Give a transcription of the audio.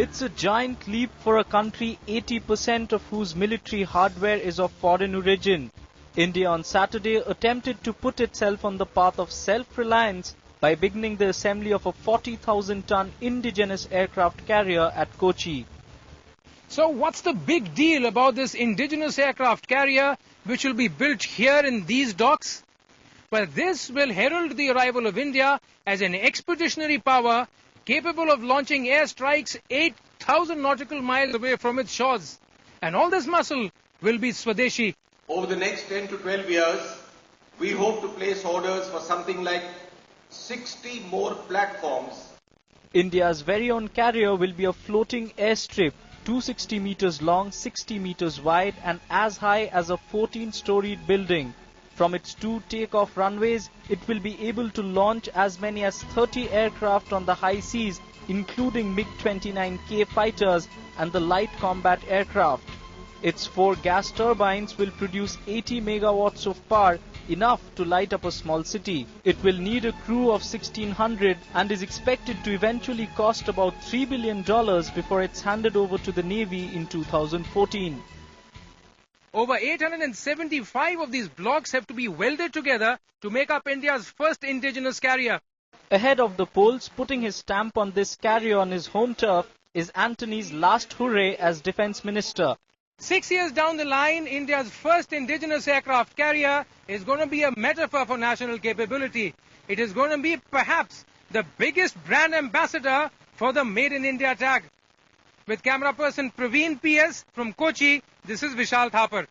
It's a giant leap for a country 80% of whose military hardware is of foreign origin. India on Saturday attempted to put itself on the path of self-reliance by beginning the assembly of a 40,000-ton indigenous aircraft carrier at Kochi. So what's the big deal about this indigenous aircraft carrier which will be built here in these docks? Well, this will herald the arrival of India as an expeditionary power capable of launching airstrikes 8,000 nautical miles away from its shores. And all this muscle will be Swadeshi. Over the next 10 to 12 years, we hope to place orders for something like 60 more platforms. India's very own carrier will be a floating airstrip, 260 meters long, 60 meters wide and as high as a 14-storied building. From its 2 takeoff runways, it will be able to launch as many as 30 aircraft on the high seas, including MiG-29K fighters and the light combat aircraft. Its 4 gas turbines will produce 80 megawatts of power, enough to light up a small city. It will need a crew of 1,600 and is expected to eventually cost about $3 billion before it's handed over to the Navy in 2014. Over 875 of these blocks have to be welded together to make up India's first indigenous carrier. Ahead of the polls, putting his stamp on this carrier on his home turf is Antony's last hooray as Defence Minister. 6 years down the line, India's first indigenous aircraft carrier is going to be a metaphor for national capability. It is going to be perhaps the biggest brand ambassador for the Made in India tag. With camera person Praveen PS from Kochi, this is Vishal Thapar.